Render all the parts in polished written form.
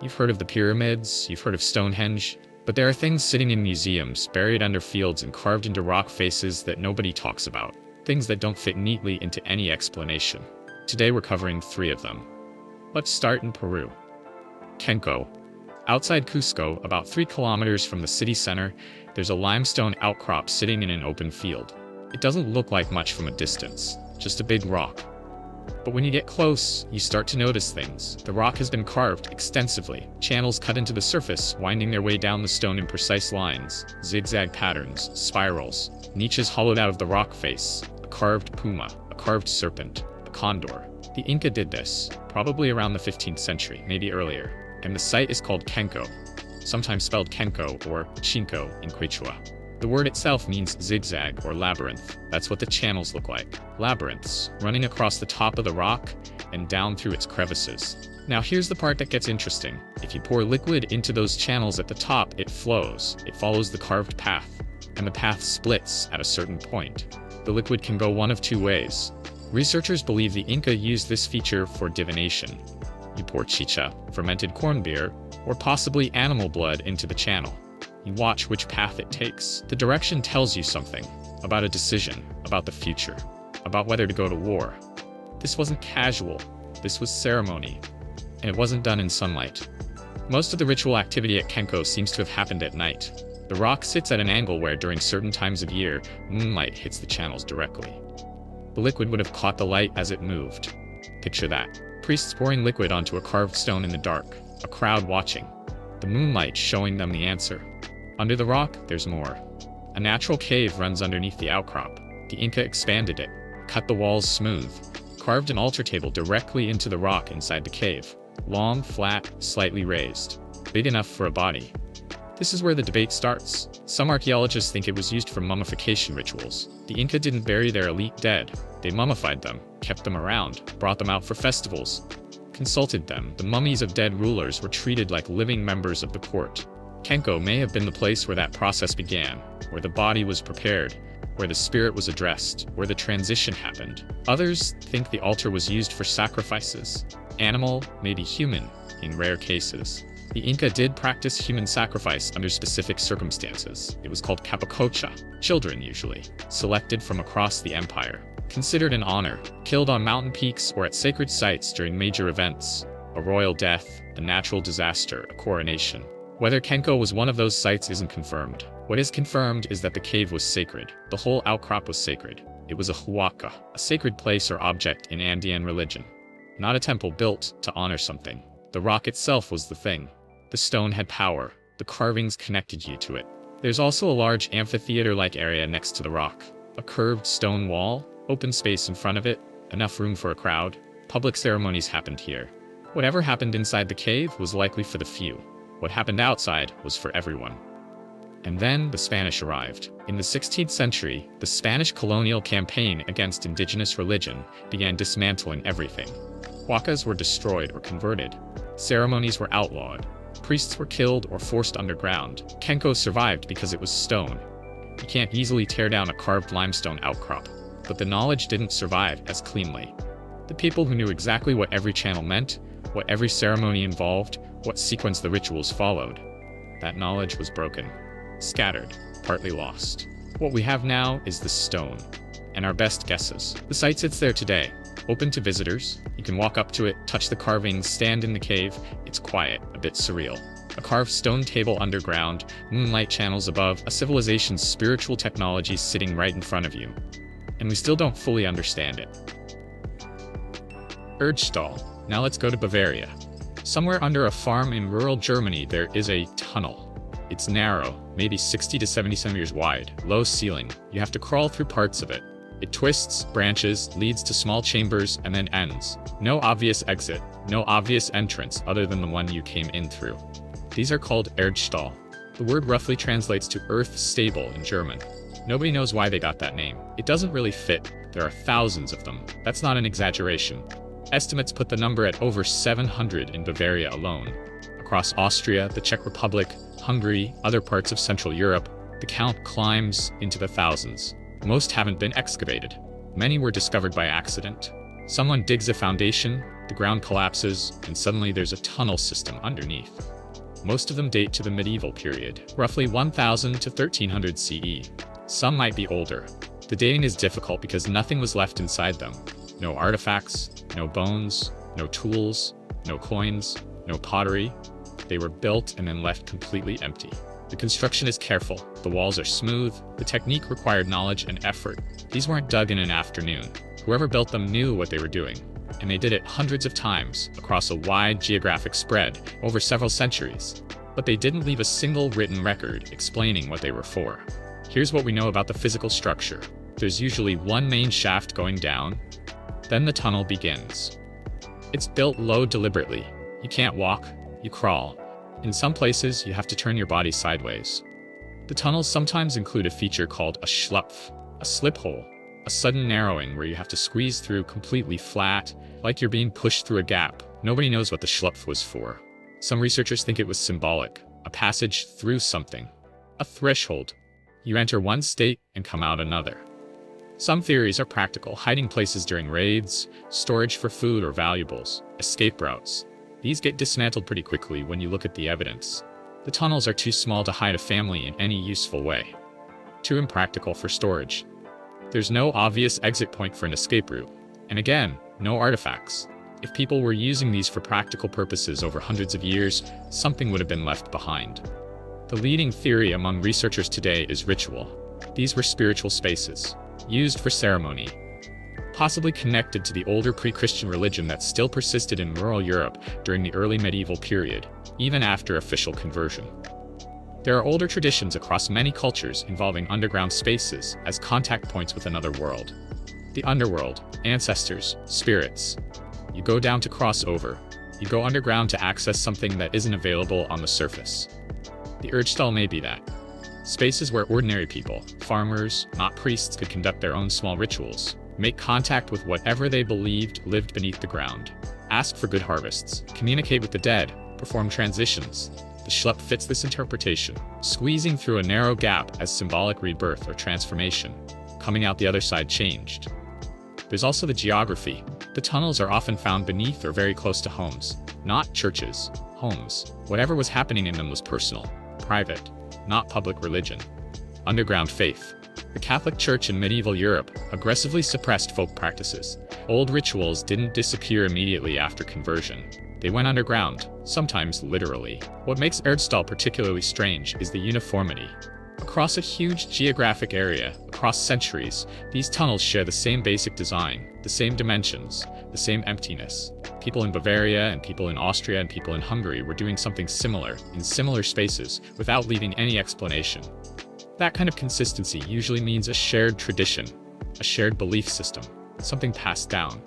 You've heard of the pyramids, you've heard of Stonehenge, but there are things sitting in museums, buried under fields and carved into rock faces that nobody talks about. Things that don't fit neatly into any explanation. Today we're covering 3 of them. Let's start in Peru. Kenko. Outside Cusco, about 3 kilometers from the city center, there's a limestone outcrop sitting in an open field. It doesn't look like much from a distance, just a big rock. But when you get close, you start to notice things. The rock has been carved extensively, channels cut into the surface, winding their way down the stone in precise lines, zigzag patterns, spirals, niches hollowed out of the rock face, a carved puma, a carved serpent, a condor. The Inca did this, probably around the 15th century, maybe earlier, and the site is called Kenko, sometimes spelled Kenko or Chinko in Quechua. The word itself means zigzag or labyrinth. That's what the channels look like. Labyrinths, running across the top of the rock and down through its crevices. Now here's the part that gets interesting. If you pour liquid into those channels at the top, it flows. It follows the carved path, and the path splits at a certain point. The liquid can go one of 2 ways. Researchers believe the Inca used this feature for divination. You pour chicha, fermented corn beer, or possibly animal blood into the channel. You watch which path it takes. The direction tells you something about a decision, about the future, about whether to go to war. This wasn't casual, this was ceremony, and it wasn't done in sunlight. Most of the ritual activity at Kenko seems to have happened at night. The rock sits at an angle where, during certain times of year, moonlight hits the channels directly. The liquid would have caught the light as it moved. Picture that. Priests pouring liquid onto a carved stone in the dark, a crowd watching, the moonlight showing them the answer. Under the rock, there's more. A natural cave runs underneath the outcrop. The Inca expanded it, cut the walls smooth, carved an altar table directly into the rock inside the cave. Long, flat, slightly raised. Big enough for a body. This is where the debate starts. Some archaeologists think it was used for mummification rituals. The Inca didn't bury their elite dead. They mummified them, kept them around, brought them out for festivals, consulted them. The mummies of dead rulers were treated like living members of the court. Kenko may have been the place where that process began, where the body was prepared, where the spirit was addressed, where the transition happened. Others think the altar was used for sacrifices. Animal, maybe human, in rare cases. The Inca did practice human sacrifice under specific circumstances. It was called capacocha, children usually, selected from across the empire. Considered an honor, killed on mountain peaks or at sacred sites during major events. A royal death, a natural disaster, a coronation. Whether Kenko was one of those sites isn't confirmed. What is confirmed is that the cave was sacred. The whole outcrop was sacred. It was a huaca, a sacred place or object in Andean religion. Not a temple built to honor something. The rock itself was the thing. The stone had power. The carvings connected you to it. There's also a large amphitheater-like area next to the rock. A curved stone wall, open space in front of it, enough room for a crowd. Public ceremonies happened here. Whatever happened inside the cave was likely for the few. What happened outside was for everyone. And then the Spanish arrived. In the 16th century, the Spanish colonial campaign against indigenous religion began dismantling everything. Huacas were destroyed or converted. Ceremonies were outlawed. Priests were killed or forced underground. Kenko survived because it was stone. You can't easily tear down a carved limestone outcrop. But the knowledge didn't survive as cleanly. The people who knew exactly what every channel meant, what every ceremony involved, what sequence the rituals followed, that knowledge was broken, scattered, partly lost. What we have now is the stone, and our best guesses. The site sits there today, open to visitors. You can walk up to it, touch the carvings, stand in the cave. It's quiet, a bit surreal. A carved stone table underground, moonlight channels above, a civilization's spiritual technology sitting right in front of you. And we still don't fully understand it. Erdstall. Now let's go to Bavaria. Somewhere under a farm in rural Germany, there is a tunnel. It's narrow, maybe 60 to 70 centimeters wide, low ceiling. You have to crawl through parts of it. It twists, branches, leads to small chambers, and then ends. No obvious exit, no obvious entrance other than the one you came in through. These are called Erdstall. The word roughly translates to earth stable in German. Nobody knows why they got that name. It doesn't really fit. There are thousands of them. That's not an exaggeration. Estimates put the number at over 700 in Bavaria alone. Across Austria, the Czech Republic, Hungary, other parts of Central Europe, the count climbs into the thousands. Most haven't been excavated. Many were discovered by accident. Someone digs a foundation, The ground collapses, and suddenly there's a tunnel system underneath. Most of them date to the medieval period, roughly 1000 to 1300 CE. Some might be older. The dating is difficult because nothing was left inside them. No artifacts, no bones, no tools, no coins, no pottery. They were built and then left completely empty. The construction is careful, the walls are smooth, the technique required knowledge and effort. These weren't dug in an afternoon. Whoever built them knew what they were doing, and they did it hundreds of times across a wide geographic spread over several centuries. But they didn't leave a single written record explaining what they were for. Here's what we know about the physical structure. There's usually one main shaft going down, then the tunnel begins. It's built low deliberately. You can't walk, you crawl. In some places, you have to turn your body sideways. The tunnels sometimes include a feature called a schlupf, a slip hole, a sudden narrowing where you have to squeeze through completely flat, like you're being pushed through a gap. Nobody knows what the schlupf was for. Some researchers think it was symbolic, a passage through something, a threshold. You enter one state and come out another. Some theories are practical, hiding places during raids, storage for food or valuables, escape routes. These get dismantled pretty quickly when you look at the evidence. The tunnels are too small to hide a family in any useful way. Too impractical for storage. There's no obvious exit point for an escape route. And again, no artifacts. If people were using these for practical purposes over hundreds of years, something would have been left behind. The leading theory among researchers today is ritual. These were spiritual spaces, used for ceremony, possibly connected to the older pre-Christian religion that still persisted in rural Europe during the early medieval period, even after official conversion. There are older traditions across many cultures involving underground spaces as contact points with another world. The underworld, ancestors, spirits. You go down to cross over. You go underground to access something that isn't available on the surface. The Erdstall may be that. Spaces where ordinary people, farmers, not priests, could conduct their own small rituals, make contact with whatever they believed lived beneath the ground, ask for good harvests, communicate with the dead, perform transitions. The schlep fits this interpretation, squeezing through a narrow gap as symbolic rebirth or transformation, coming out the other side changed. There's also the geography. The tunnels are often found beneath or very close to homes, not churches, homes. Whatever was happening in them was personal, private, not public religion. Underground faith. The Catholic Church in medieval Europe aggressively suppressed folk practices. Old rituals didn't disappear immediately after conversion. They went underground, sometimes literally. What makes Erdstall particularly strange is the uniformity. Across a huge geographic area, across centuries, these tunnels share the same basic design, the same dimensions, the same emptiness. People in Bavaria and people in Austria and people in Hungary were doing something similar, in similar spaces, without leaving any explanation. That kind of consistency usually means a shared tradition, a shared belief system, something passed down.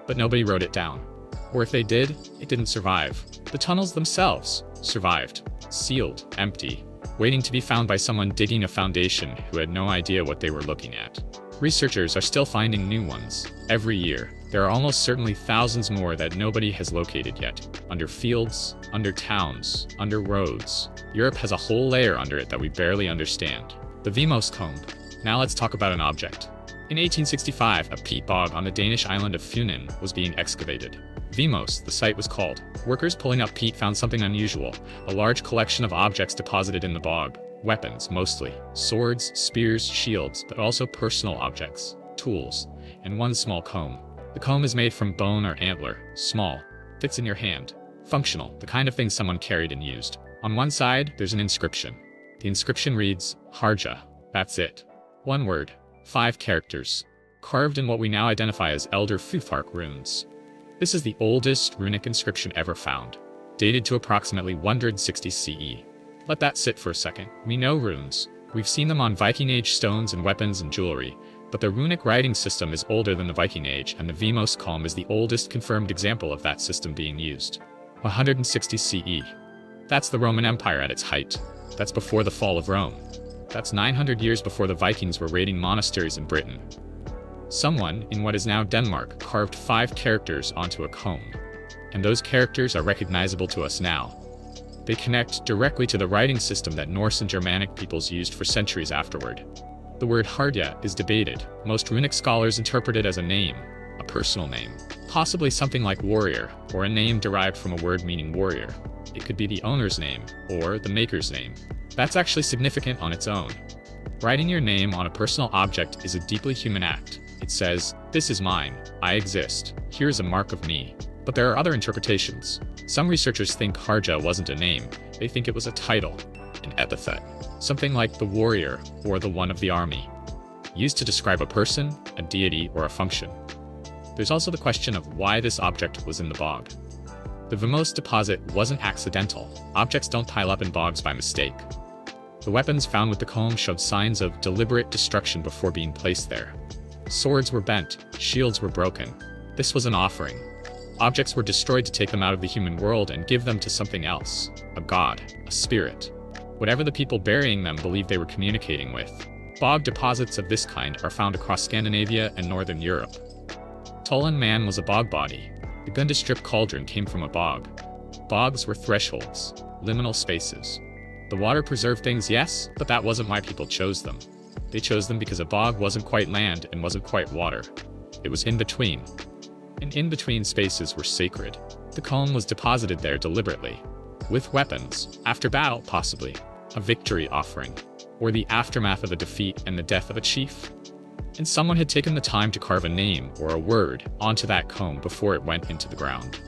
But nobody wrote it down. Or if they did, it didn't survive. The tunnels themselves survived, sealed, empty, waiting to be found by someone digging a foundation who had no idea what they were looking at. Researchers are still finding new ones. Every year, there are almost certainly thousands more that nobody has located yet. Under fields, under towns, under roads. Europe has a whole layer under it that we barely understand. The Vimos comb. Now let's talk about an object. In 1865, a peat bog on the Danish island of Funen was being excavated. Vimos, the site was called. Workers pulling up peat found something unusual, a large collection of objects deposited in the bog. Weapons, mostly. Swords, spears, shields, but also personal objects, tools, and one small comb. The comb is made from bone or antler, small, fits in your hand. Functional, the kind of thing someone carried and used. On one side, there's an inscription. The inscription reads, Harja. That's it. One word, 5 characters, carved in what we now identify as Elder Futhark runes. This is the oldest runic inscription ever found, dated to approximately 160 CE. Let that sit for a second. We know runes. We've seen them on Viking Age stones and weapons and jewelry, but the runic writing system is older than the Viking Age, and the Vimos comb is the oldest confirmed example of that system being used. 160 CE. That's the Roman Empire at its height. That's before the fall of Rome. That's 900 years before the Vikings were raiding monasteries in Britain. Someone, in what is now Denmark, carved 5 characters onto a comb. And those characters are recognizable to us now. They connect directly to the writing system that Norse and Germanic peoples used for centuries afterward. The word Hardja is debated. Most runic scholars interpret it as a name, a personal name, Possibly something like warrior, or a name derived from a word meaning warrior. It could be the owner's name, or the maker's name. That's actually significant on its own. Writing your name on a personal object is a deeply human act. It says, "This is mine, I exist, here's a mark of me." But there are other interpretations. Some researchers think Harja wasn't a name, they think it was a title, an epithet, something like the warrior or the one of the army, used to describe a person, a deity, or a function. There's also the question of why this object was in the bog. The Vimos deposit wasn't accidental. Objects don't pile up in bogs by mistake. The weapons found with the comb showed signs of deliberate destruction before being placed there. Swords were bent, shields were broken. This was an offering. Objects were destroyed to take them out of the human world and give them to something else, a god, a spirit, whatever the people burying them believed they were communicating with. Bog deposits of this kind are found across Scandinavia and northern Europe. Tullen Man was a bog body. The Gundestrup cauldron came from a bog. Bogs were thresholds, liminal spaces. The water preserved things, yes, but that wasn't why people chose them. They chose them because a bog wasn't quite land and wasn't quite water. It was in between. And in between spaces were sacred. The comb was deposited there deliberately, with weapons, after battle possibly, a victory offering, or the aftermath of a defeat and the death of a chief. And someone had taken the time to carve a name or a word onto that comb before it went into the ground.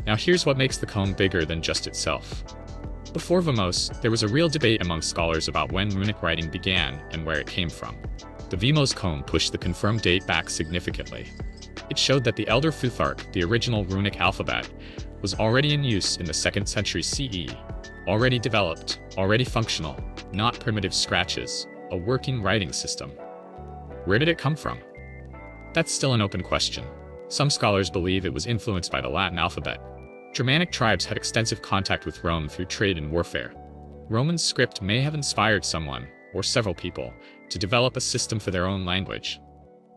Now here's what makes the comb bigger than just itself. Before Vimos, there was a real debate among scholars about when runic writing began and where it came from. The Vimos comb pushed the confirmed date back significantly. It showed that the Elder Futhark, the original runic alphabet, was already in use in the 2nd century CE, already developed, already functional, not primitive scratches, a working writing system. Where did it come from? That's still an open question. Some scholars believe it was influenced by the Latin alphabet. Germanic tribes had extensive contact with Rome through trade and warfare. Roman script may have inspired someone, or several people, to develop a system for their own language.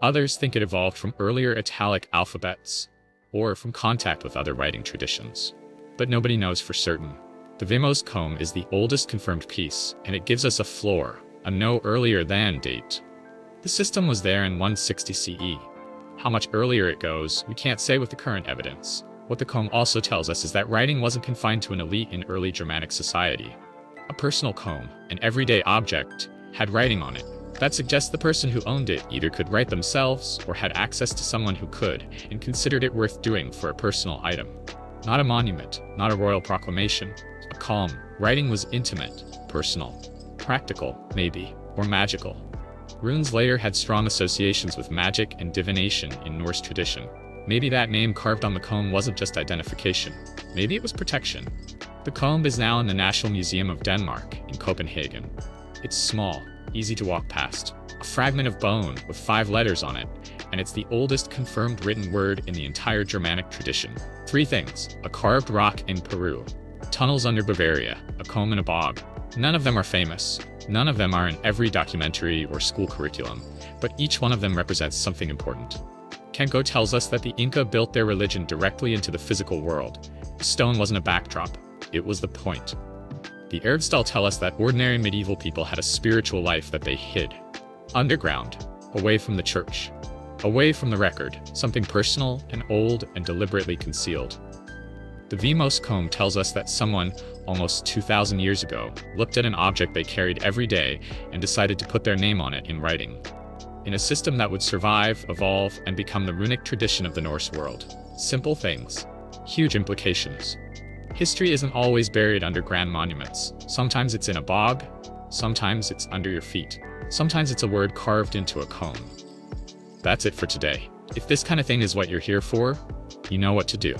Others think it evolved from earlier Italic alphabets, or from contact with other writing traditions. But nobody knows for certain. The Vimos comb is the oldest confirmed piece, and it gives us a floor, a no earlier than date. The system was there in 160 CE. How much earlier it goes, we can't say with the current evidence. What the comb also tells us is that writing wasn't confined to an elite in early Germanic society. A personal comb, an everyday object, had writing on it. That suggests the person who owned it either could write themselves or had access to someone who could, and considered it worth doing for a personal item. Not a monument, not a royal proclamation, a comb. Writing was intimate, personal, practical, maybe, or magical. Runes later had strong associations with magic and divination in Norse tradition. Maybe that name carved on the comb wasn't just identification. Maybe it was protection. The comb is now in the National Museum of Denmark in Copenhagen. It's small, easy to walk past, a fragment of bone with 5 letters on it, and it's the oldest confirmed written word in the entire Germanic tradition. 3 things: a carved rock in Peru, tunnels under Bavaria, a comb in a bog. None of them are famous. None of them are in every documentary or school curriculum, but each one of them represents something important. Kenko tells us that the Inca built their religion directly into the physical world. The stone wasn't a backdrop, it was the point. The Erdstal tell us that ordinary medieval people had a spiritual life that they hid. Underground, away from the church, away from the record, something personal and old and deliberately concealed. The Vimos comb tells us that someone, almost 2,000 years ago, looked at an object they carried every day and decided to put their name on it in writing. In a system that would survive, evolve, and become the runic tradition of the Norse world. Simple things, huge implications. History isn't always buried under grand monuments. Sometimes it's in a bog, sometimes it's under your feet. Sometimes it's a word carved into a comb. That's it for today. If this kind of thing is what you're here for, you know what to do.